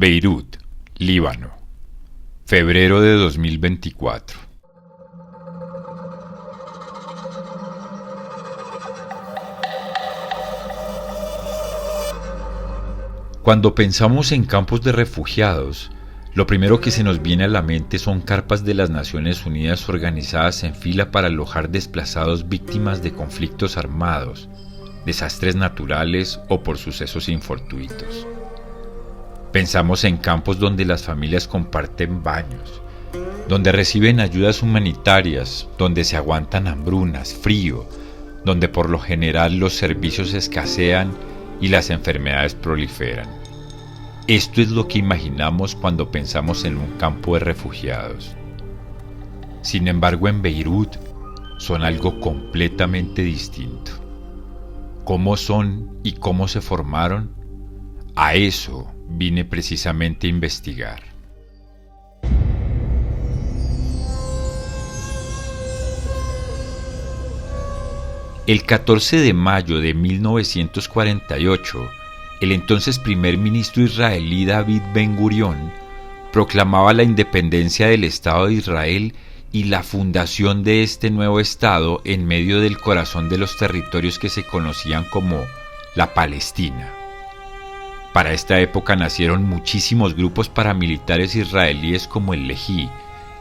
Beirut, Líbano, febrero de 2024. Cuando pensamos en campos de refugiados, lo primero que se nos viene a la mente son carpas de las Naciones Unidas organizadas en fila para alojar desplazados víctimas de conflictos armados, desastres naturales o por sucesos infortuitos. Pensamos en campos donde las familias comparten baños, donde reciben ayudas humanitarias, donde se aguantan hambrunas, frío, donde por lo general los servicios escasean y las enfermedades proliferan. Esto es lo que imaginamos cuando pensamos en un campo de refugiados. Sin embargo, en Beirut son algo completamente distinto. ¿Cómo son y cómo se formaron? A eso vine precisamente a investigar. El 14 de mayo de 1948, el entonces primer ministro israelí David Ben-Gurión proclamaba la independencia del Estado de Israel y la fundación de este nuevo Estado en medio del corazón de los territorios que se conocían como la Palestina. Para esta época nacieron muchísimos grupos paramilitares israelíes como el Lehi,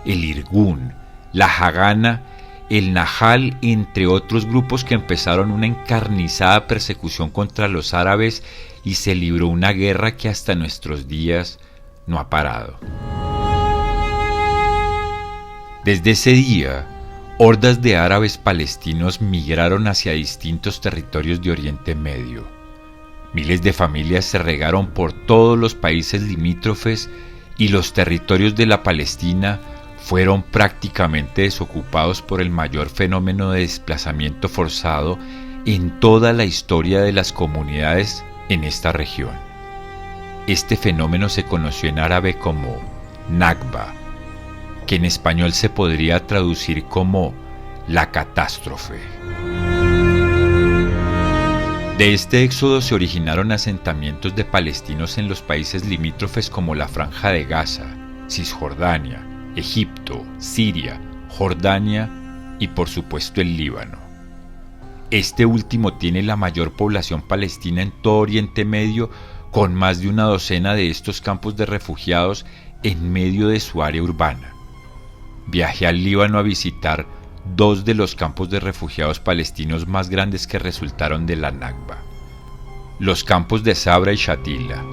el Irgun, la Hagana, el Nahal, entre otros grupos que empezaron una encarnizada persecución contra los árabes y se libró una guerra que hasta nuestros días no ha parado. Desde ese día, hordas de árabes palestinos migraron hacia distintos territorios de Oriente Medio. Miles de familias se regaron por todos los países limítrofes y los territorios de la Palestina fueron prácticamente desocupados por el mayor fenómeno de desplazamiento forzado en toda la historia de las comunidades en esta región. Este fenómeno se conoció en árabe como Nakba, que en español se podría traducir como la catástrofe. De este éxodo se originaron asentamientos de palestinos en los países limítrofes como la Franja de Gaza, Cisjordania, Egipto, Siria, Jordania y por supuesto el Líbano. Este último tiene la mayor población palestina en todo Oriente Medio, con más de una docena de estos campos de refugiados en medio de su área urbana. Viajé al Líbano a visitar dos de los campos de refugiados palestinos más grandes que resultaron de la Nakba, los campos de Sabra y Shatila.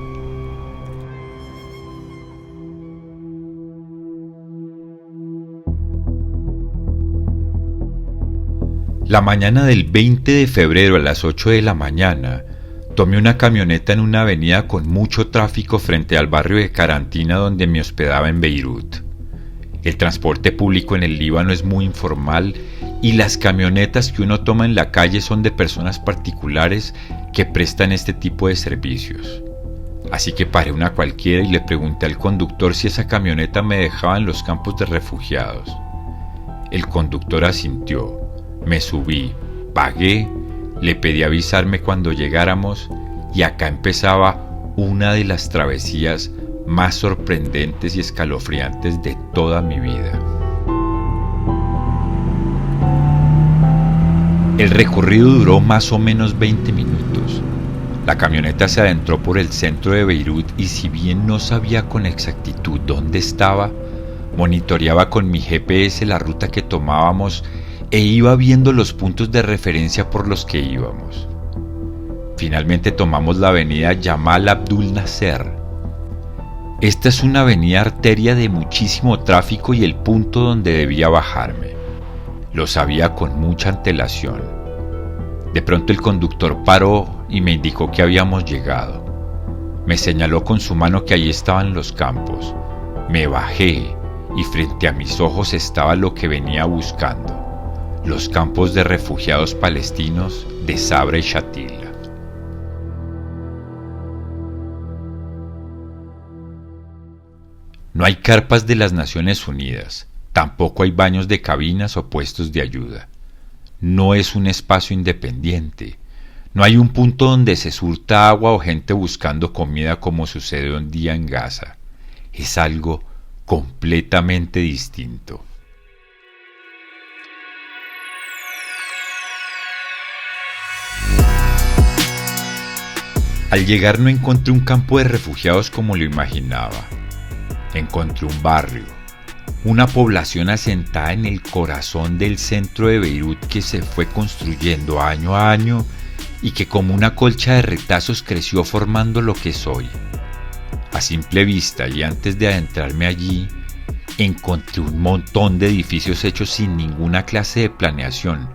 La mañana del 20 de febrero a las 8 de la mañana, tomé una camioneta en una avenida con mucho tráfico frente al barrio de Carantina donde me hospedaba en Beirut. El transporte público en el Líbano es muy informal y las camionetas que uno toma en la calle son de personas particulares que prestan este tipo de servicios. Así que paré una cualquiera y le pregunté al conductor si esa camioneta me dejaba en los campos de refugiados. El conductor asintió, me subí, pagué, le pedí avisarme cuando llegáramos y acá empezaba una de las travesías más sorprendentes y escalofriantes de toda mi vida. El recorrido duró más o menos 20 minutos. La camioneta se adentró por el centro de Beirut y si bien no sabía con exactitud dónde estaba, monitoreaba con mi GPS la ruta que tomábamos e iba viendo los puntos de referencia por los que íbamos. Finalmente tomamos la avenida Jamal Abdul Nasser. Esta es una avenida arteria de muchísimo tráfico y el punto donde debía bajarme. Lo sabía con mucha antelación. De pronto el conductor paró y me indicó que habíamos llegado. Me señaló con su mano que allí estaban los campos. Me bajé y frente a mis ojos estaba lo que venía buscando: los campos de refugiados palestinos de Sabra y Shatila. No hay carpas de las Naciones Unidas, tampoco hay baños de cabinas o puestos de ayuda. No es un espacio independiente, No hay un punto donde se surta agua o gente buscando comida como sucede un día en Gaza. Es algo completamente distinto. Al llegar no encontré un campo de refugiados como lo imaginaba. Encontré un barrio, una población asentada en el corazón del centro de Beirut que se fue construyendo año a año y que como una colcha de retazos creció formando lo que soy. A simple vista y antes de adentrarme allí, encontré un montón de edificios hechos sin ninguna clase de planeación,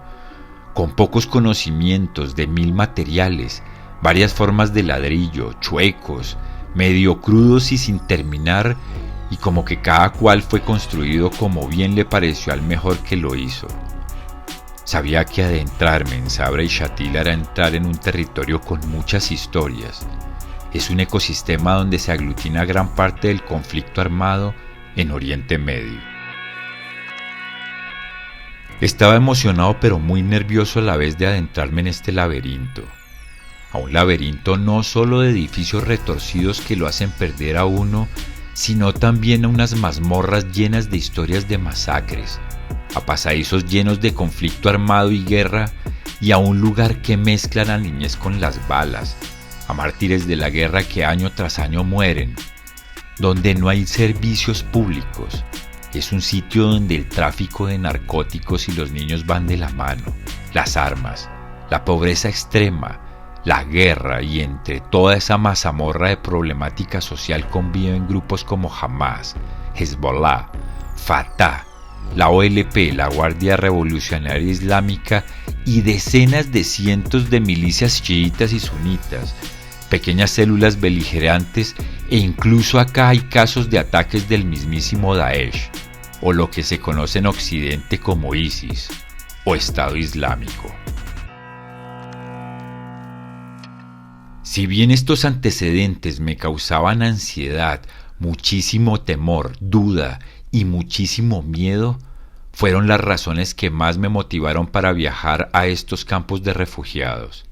con pocos conocimientos de 1000 materiales, varias formas de ladrillo, chuecos, medio crudos y sin terminar, y como que cada cual fue construido como bien le pareció al mejor que lo hizo. Sabía que adentrarme en Sabra y Shatila era entrar en un territorio con muchas historias. Es un ecosistema donde se aglutina gran parte del conflicto armado en Oriente Medio. Estaba emocionado pero muy nervioso a la vez de adentrarme en este laberinto. A un laberinto no solo de edificios retorcidos que lo hacen perder a uno, sino también a unas mazmorras llenas de historias de masacres, a pasadizos llenos de conflicto armado y guerra, y a un lugar que mezcla la niñez con las balas, a mártires de la guerra que año tras año mueren, donde no hay servicios públicos. Es un sitio donde el tráfico de narcóticos y los niños van de la mano, las armas, la pobreza extrema, la guerra y entre toda esa mazamorra de problemática social conviven grupos como Hamas, Hezbollah, Fatah, la OLP, la Guardia Revolucionaria Islámica y decenas de cientos de milicias chiitas y sunitas, pequeñas células beligerantes e incluso acá hay casos de ataques del mismísimo Daesh, o lo que se conoce en Occidente como ISIS, o Estado Islámico. Si bien estos antecedentes me causaban ansiedad, muchísimo temor, duda y muchísimo miedo, fueron las razones que más me motivaron para viajar a estos campos de refugiados.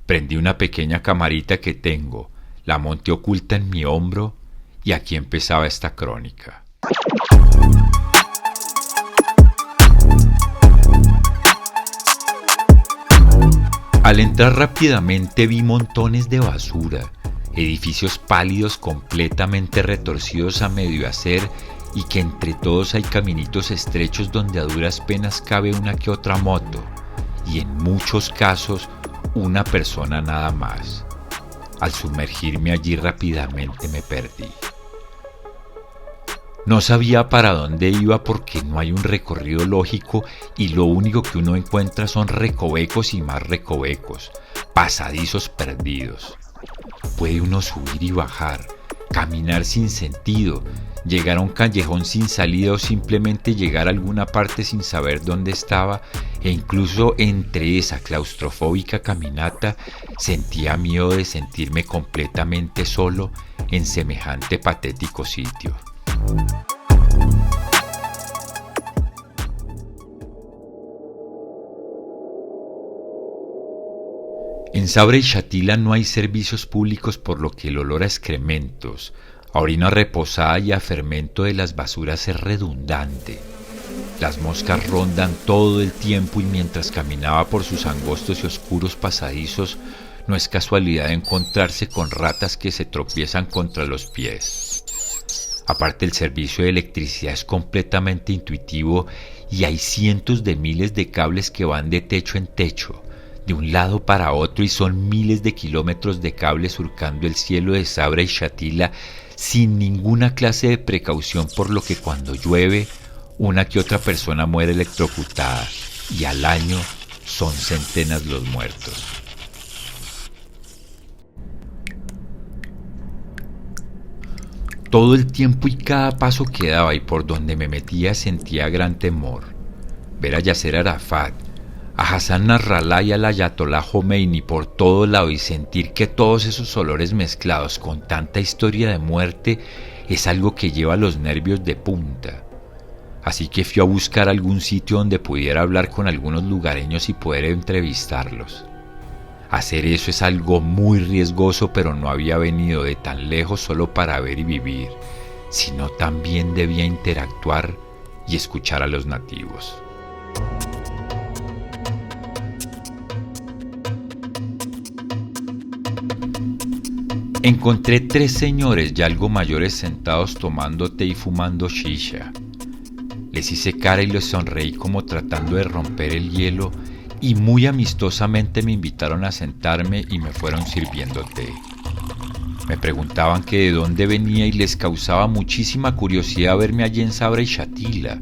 Prendí una pequeña camarita que tengo, la monté oculta en mi hombro y aquí empezaba esta crónica. Al entrar rápidamente vi montones de basura, edificios pálidos completamente retorcidos a medio hacer y que entre todos hay caminitos estrechos donde a duras penas cabe una que otra moto y en muchos casos una persona nada más. Al sumergirme allí rápidamente me perdí. No sabía para dónde iba porque no hay un recorrido lógico y lo único que uno encuentra son recovecos y más recovecos, pasadizos perdidos. Puede uno subir y bajar, caminar sin sentido, llegar a un callejón sin salida o simplemente llegar a alguna parte sin saber dónde estaba, e incluso entre esa claustrofóbica caminata sentía miedo de sentirme completamente solo en semejante patético sitio. En Sabra y Shatila no hay servicios públicos, por lo que el olor a excrementos, a orina reposada y a fermento de las basuras es redundante. Las moscas rondan todo el tiempo y mientras caminaba por sus angostos y oscuros pasadizos, no es casualidad encontrarse con ratas que se tropiezan contra los pies. Aparte, el servicio de electricidad es completamente intuitivo y hay cientos de miles de cables que van de techo en techo, de un lado para otro, y son miles de kilómetros de cables surcando el cielo de Sabra y Shatila sin ninguna clase de precaución, por lo que cuando llueve, una que otra persona muere electrocutada y al año son centenas los muertos. Todo el tiempo y cada paso que daba y por donde me metía sentía gran temor. Ver a Yasser Arafat, a Hassan Nasrallah y al Ayatollah Khomeini por todo lado y sentir que todos esos olores mezclados con tanta historia de muerte es algo que lleva los nervios de punta. Así que fui a buscar algún sitio donde pudiera hablar con algunos lugareños y poder entrevistarlos. Hacer eso es algo muy riesgoso, pero no había venido de tan lejos solo para ver y vivir, sino también debía interactuar y escuchar a los nativos. Encontré 3 señores ya algo mayores sentados tomando té y fumando shisha. Les hice cara y les sonreí como tratando de romper el hielo y muy amistosamente me invitaron a sentarme y me fueron sirviendo té. Me preguntaban que de dónde venía y les causaba muchísima curiosidad verme allí en Sabra y Shatila.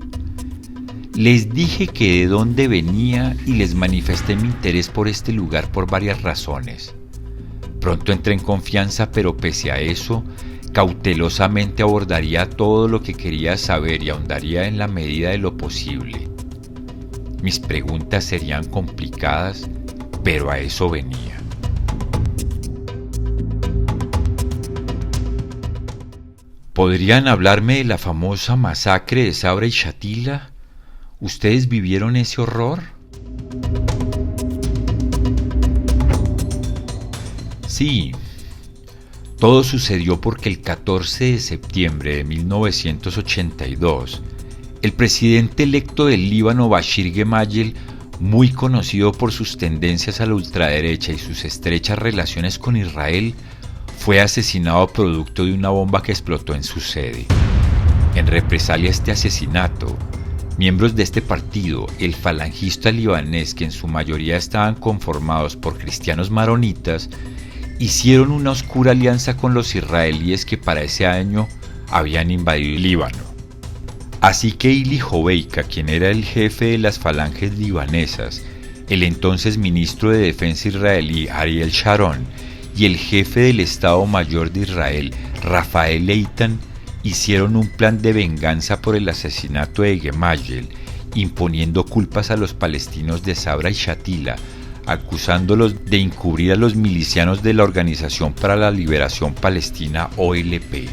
Les dije que de dónde venía y les manifesté mi interés por este lugar por varias razones. Pronto entré en confianza, pero pese a eso, cautelosamente abordaría todo lo que quería saber y ahondaría en la medida de lo posible. Mis preguntas serían complicadas, pero a eso venía. ¿Podrían hablarme de la famosa masacre de Sabra y Shatila? ¿Ustedes vivieron ese horror? Sí, todo sucedió porque el 14 de septiembre de 1982, el presidente electo del Líbano, Bashir Gemayel, muy conocido por sus tendencias a la ultraderecha y sus estrechas relaciones con Israel, fue asesinado producto de una bomba que explotó en su sede. En represalia a este asesinato, miembros de este partido, el falangista libanés, que en su mayoría estaban conformados por cristianos maronitas, hicieron una oscura alianza con los israelíes que para ese año habían invadido el Líbano. Así que Eli Hobeika, quien era el jefe de las falanges libanesas, el entonces ministro de Defensa israelí Ariel Sharon y el jefe del Estado Mayor de Israel, Rafael Eitan, hicieron un plan de venganza por el asesinato de Gemayel, imponiendo culpas a los palestinos de Sabra y Shatila, acusándolos de encubrir a los milicianos de la Organización para la Liberación Palestina, OLP.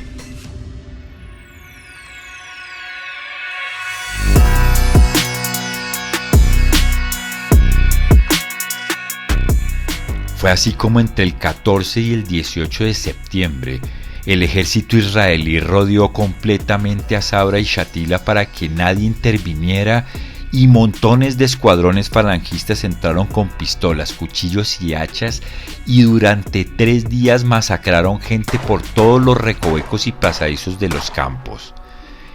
Fue así como entre el 14 y el 18 de septiembre, el ejército israelí rodeó completamente a Sabra y Shatila para que nadie interviniera, y montones de escuadrones falangistas entraron con pistolas, cuchillos y hachas y durante 3 días masacraron gente por todos los recovecos y pasadizos de los campos.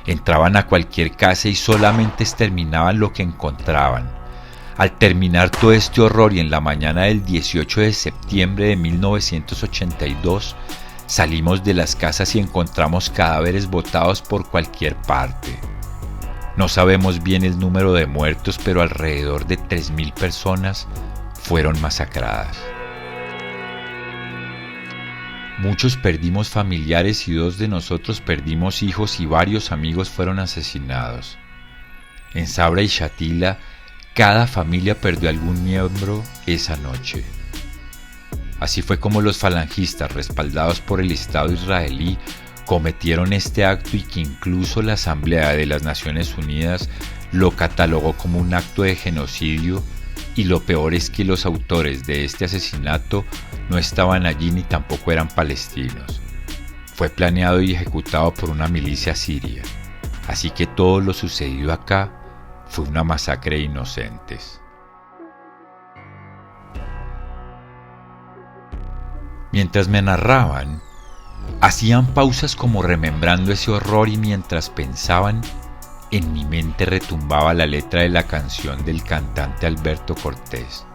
Entraban a cualquier casa y solamente exterminaban lo que encontraban. Al terminar todo este horror y en la mañana del 18 de septiembre de 1982, salimos de las casas y encontramos cadáveres botados por cualquier parte. No sabemos bien el número de muertos, pero alrededor de 3.000 personas fueron masacradas. Muchos perdimos familiares y 2 de nosotros perdimos hijos y varios amigos fueron asesinados. En Sabra y Shatila, cada familia perdió algún miembro esa noche. Así fue como los falangistas, respaldados por el Estado israelí, cometieron este acto y que incluso la Asamblea de las Naciones Unidas lo catalogó como un acto de genocidio, y lo peor es que los autores de este asesinato no estaban allí ni tampoco eran palestinos. Fue planeado y ejecutado por una milicia siria, así que todo lo sucedido acá fue una masacre de inocentes. Mientras me narraban, hacían pausas como remembrando ese horror, y mientras pensaban, en mi mente retumbaba la letra de la canción del cantante Alberto Cortés,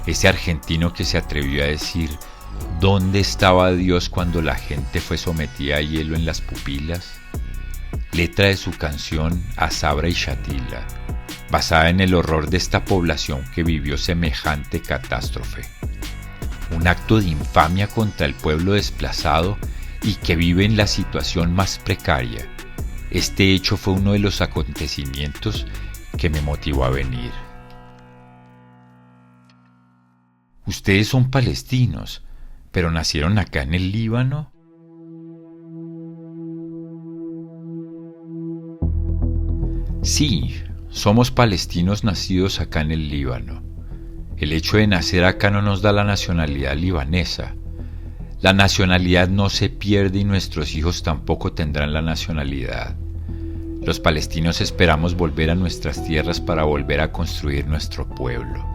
ese argentino que se atrevió a decir: ¿dónde estaba Dios cuando la gente fue sometida a hielo en las pupilas? Letra de su canción A Sabra y Shatila, basada en el horror de esta población que vivió semejante catástrofe. Un acto de infamia contra el pueblo desplazado y que vive en la situación más precaria. Este hecho fue uno de los acontecimientos que me motivó a venir. Ustedes son palestinos, pero nacieron acá en el Líbano. Sí, somos palestinos nacidos acá en el Líbano. El hecho de nacer acá no nos da la nacionalidad libanesa. La nacionalidad no se pierde y nuestros hijos tampoco tendrán la nacionalidad. Los palestinos esperamos volver a nuestras tierras para volver a construir nuestro pueblo.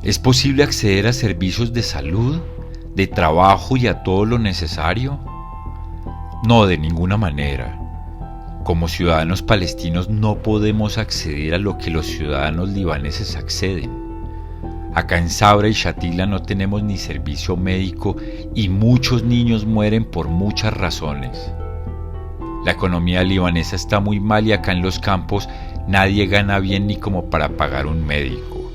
¿Es posible acceder a servicios de salud, de trabajo y a todo lo necesario? No, de ninguna manera. Como ciudadanos palestinos no podemos acceder a lo que los ciudadanos libaneses acceden. Acá en Sabra y Shatila no tenemos ni servicio médico y muchos niños mueren por muchas razones. La economía libanesa está muy mal y acá en los campos nadie gana bien ni como para pagar un médico.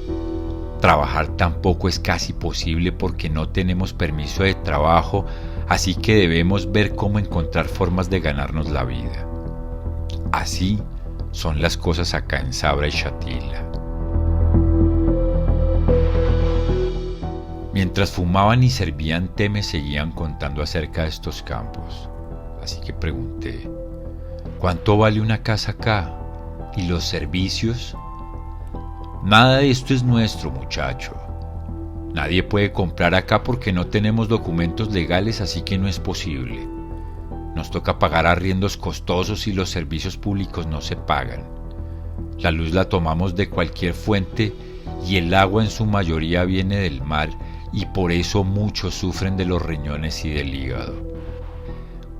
Trabajar tampoco es casi posible porque no tenemos permiso de trabajo, así que debemos ver cómo encontrar formas de ganarnos la vida. Así son las cosas acá en Sabra y Shatila. Mientras fumaban y servían té me seguían contando acerca de estos campos. Así que pregunté, ¿cuánto vale una casa acá? ¿Y los servicios? Nada de esto es nuestro, muchacho. Nadie puede comprar acá porque no tenemos documentos legales, así que no es posible. Nos toca pagar arriendos costosos y los servicios públicos no se pagan. La luz la tomamos de cualquier fuente y el agua en su mayoría viene del mar y por eso muchos sufren de los riñones y del hígado.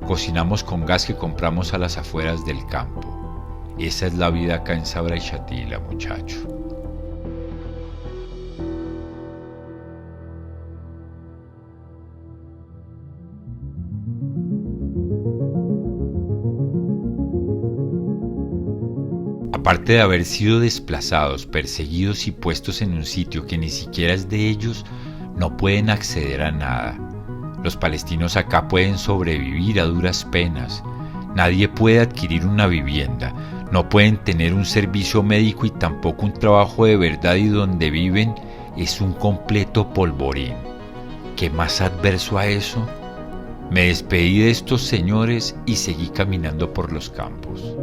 Cocinamos con gas que compramos a las afueras del campo. Esa es la vida acá en Sabra y Shatila, muchacho. Aparte de haber sido desplazados, perseguidos y puestos en un sitio que ni siquiera es de ellos, no pueden acceder a nada. Los palestinos acá pueden sobrevivir a duras penas. Nadie puede adquirir una vivienda, no pueden tener un servicio médico y tampoco un trabajo de verdad y donde viven es un completo polvorín. ¿Qué más adverso a eso? Me despedí de estos señores y seguí caminando por los campos.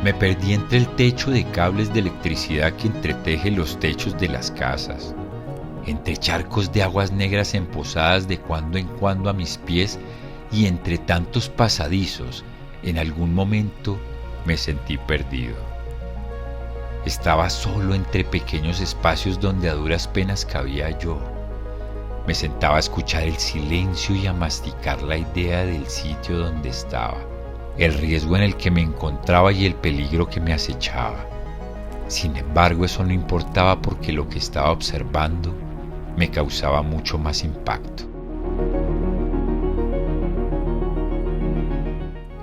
Me perdí entre el techo de cables de electricidad que entreteje los techos de las casas, entre charcos de aguas negras emposadas de cuando en cuando a mis pies y entre tantos pasadizos. En algún momento me sentí perdido. Estaba solo entre pequeños espacios donde a duras penas cabía yo. Me sentaba a escuchar el silencio y a masticar la idea del sitio donde estaba, el riesgo en el que me encontraba y el peligro que me acechaba. Sin embargo, eso no importaba porque lo que estaba observando me causaba mucho más impacto.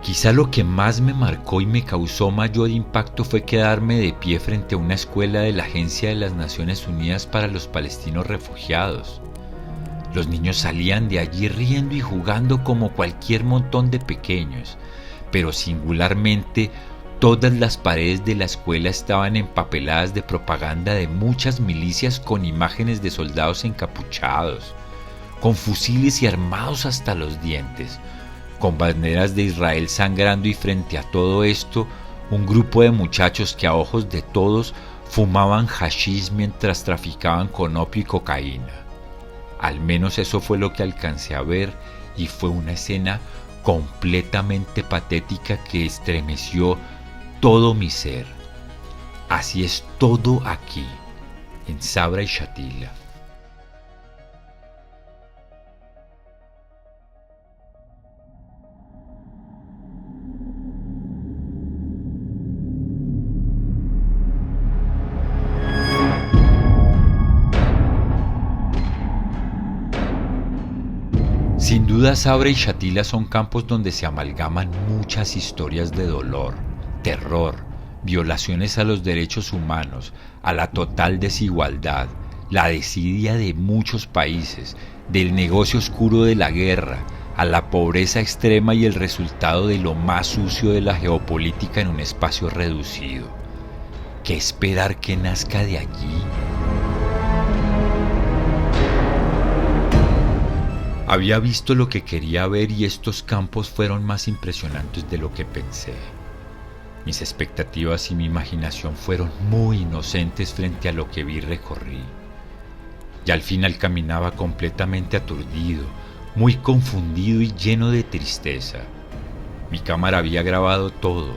Quizá lo que más me marcó y me causó mayor impacto fue quedarme de pie frente a una escuela de la Agencia de las Naciones Unidas para los Palestinos Refugiados. Los niños salían de allí riendo y jugando como cualquier montón de pequeños, pero singularmente todas las paredes de la escuela estaban empapeladas de propaganda de muchas milicias con imágenes de soldados encapuchados, con fusiles y armados hasta los dientes, con banderas de Israel sangrando, y frente a todo esto, un grupo de muchachos que a ojos de todos fumaban hashish mientras traficaban con opio y cocaína. Al menos eso fue lo que alcancé a ver y fue una escena completamente patética que estremeció todo mi ser. Así es todo aquí, en Sabra y Shatila. Sin duda, Sabra y Shatila son campos donde se amalgaman muchas historias de dolor, terror, violaciones a los derechos humanos, a la total desigualdad, la desidia de muchos países, del negocio oscuro de la guerra, a la pobreza extrema y el resultado de lo más sucio de la geopolítica en un espacio reducido. ¿Qué esperar que nazca de allí? Había visto lo que quería ver y estos campos fueron más impresionantes de lo que pensé. Mis expectativas y mi imaginación fueron muy inocentes frente a lo que vi y recorrí. Y al final caminaba completamente aturdido, muy confundido y lleno de tristeza. Mi cámara había grabado todo,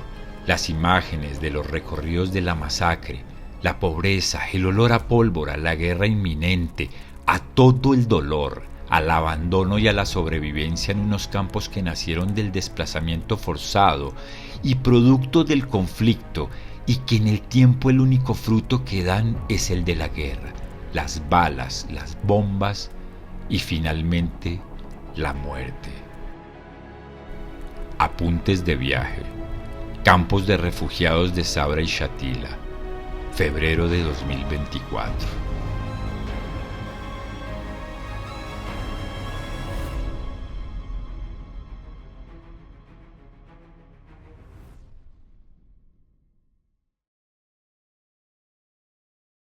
las imágenes de los recorridos de la masacre, la pobreza, el olor a pólvora, la guerra inminente, a todo el dolor, al abandono y a la sobrevivencia en unos campos que nacieron del desplazamiento forzado y producto del conflicto, y que en el tiempo el único fruto que dan es el de la guerra, las balas, las bombas y finalmente la muerte. Apuntes de viaje. Campos de refugiados de Sabra y Shatila, febrero de 2024.